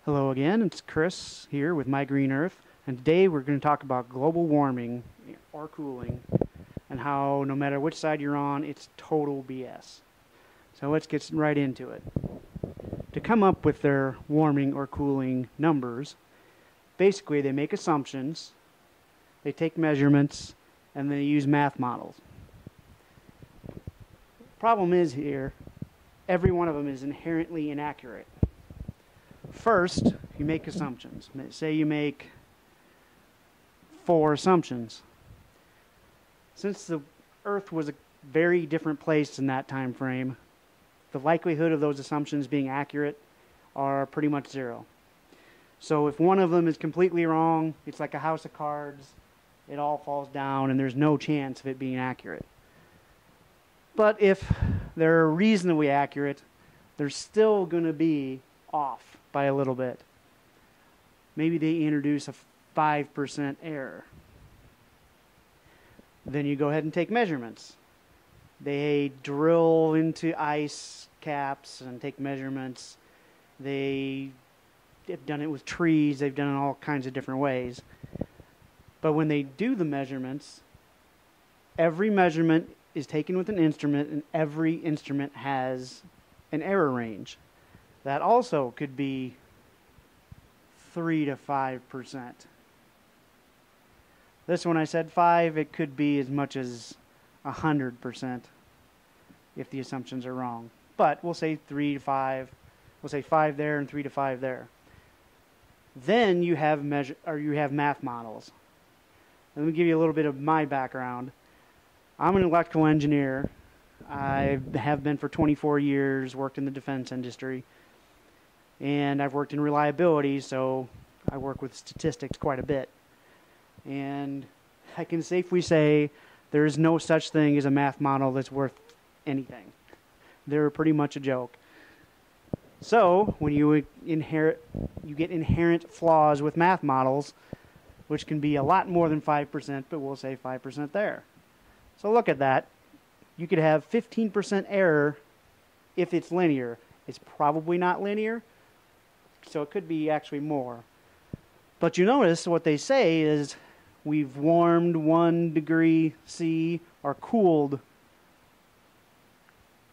Hello again, it's Chris here with My Green Earth, and today we're going to talk about global warming or cooling and how no matter which side you're on, it's total BS. So let's get right into it. To come up with their warming or cooling numbers, basically they make assumptions, they take measurements, and they use math models. Problem is here, every one of them is inherently inaccurate. First, you make assumptions. Say you make 4 assumptions. Since the Earth was a very different place in that time frame, the likelihood of those assumptions being accurate are pretty much 0. So if one of them is completely wrong, it's like a house of cards. It all falls down and there's no chance of it being accurate. But if they're reasonably accurate, they're still going to be off by a little bit. Maybe they introduce a 5% error. Then you go ahead and take measurements. They drill into ice caps and take measurements. They've done it with trees. They've done it all kinds of different ways. But when they do the measurements, every measurement is taken with an instrument, and every instrument has an error range. That also could be 3 to 5%. This one I said 5, it could be as much as 100% if the assumptions are wrong. But we'll say 3 to 5. We'll say 5 there and 3 to 5 there. Then you have math models. Let me give you a little bit of my background. I'm an electrical engineer. I have been for 24 years, worked in the defense industry. And I've worked in reliability, so I work with statistics quite a bit. And I can safely say there is no such thing as a math model that's worth anything. They're pretty much a joke. So when you get inherent flaws with math models, which can be a lot more than 5%, but we'll say 5% there. So look at that. You could have 15% error if it's linear. It's probably not linear, so it could be actually more. But you notice what they say is we've warmed 1 degree C or cooled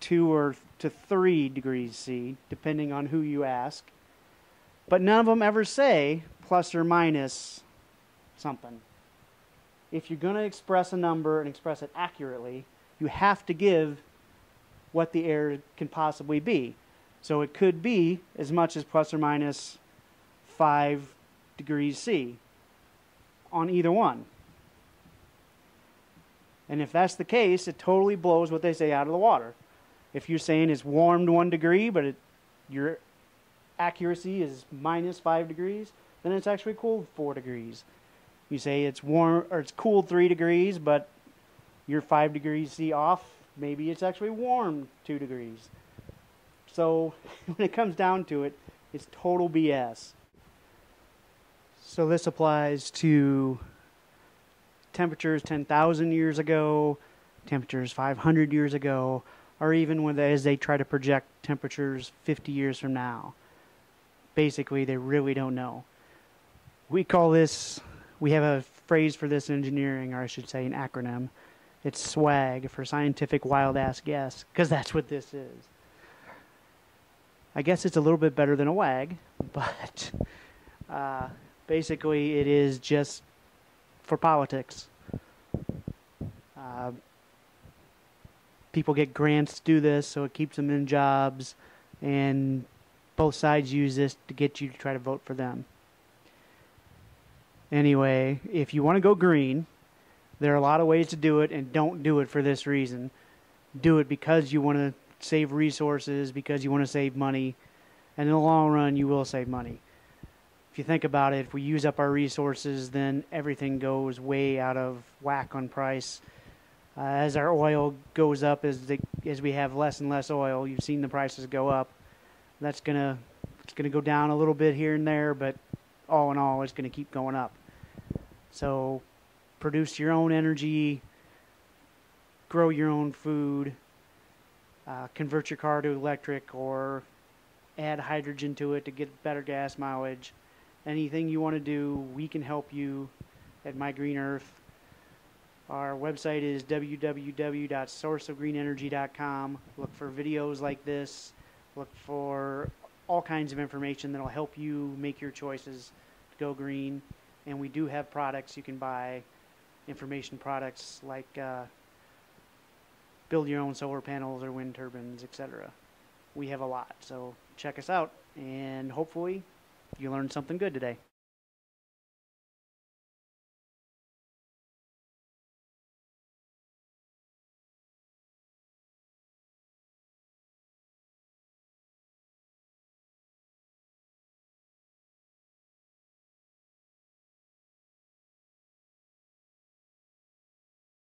2 or to 3 degrees C, depending on who you ask. But none of them ever say plus or minus something. If you're going to express a number and express it accurately, you have to give what the error can possibly be. So it could be as much as plus or minus 5 degrees C on either one. And if that's the case, it totally blows what they say out of the water. If you're saying it's warmed 1 degree, but your accuracy is minus 5 degrees, then it's actually cooled 4 degrees. You say it's warm or it's cooled 3 degrees, but you're 5 degrees C off, maybe it's actually warmed 2 degrees. So when it comes down to it, it's total BS. So this applies to temperatures 10,000 years ago, temperatures 500 years ago, or even as they try to project temperatures 50 years from now. Basically, they really don't know. We have a phrase for this in engineering, or I should say an acronym. It's SWAG, for scientific wild ass guess, because that's what this is. I guess it's a little bit better than a WAG, but basically it is just for politics. People get grants to do this, so it keeps them in jobs, and both sides use this to get you to try to vote for them. Anyway, if you want to go green, there are a lot of ways to do it, and don't do it for this reason. Do it because you want to save resources, because you want to save money, and in the long run you will save money. If you think about it, if we use up our resources, then everything goes way out of whack on price. As our oil goes up, as we have less and less oil, you've seen the prices go up. It's gonna go down a little bit here and there, but all in all, it's gonna keep going up. So produce your own energy, grow your own food, convert your car to electric, or add hydrogen to it to get better gas mileage. Anything you want to do, we can help you at My Green Earth. Our website is www.sourceofgreenenergy.com. Look for videos like this. Look for all kinds of information that will help you make your choices to go green. And we do have products you can buy, information products like build your own solar panels or wind turbines, etc. We have a lot, so check us out, and hopefully you learned something good today.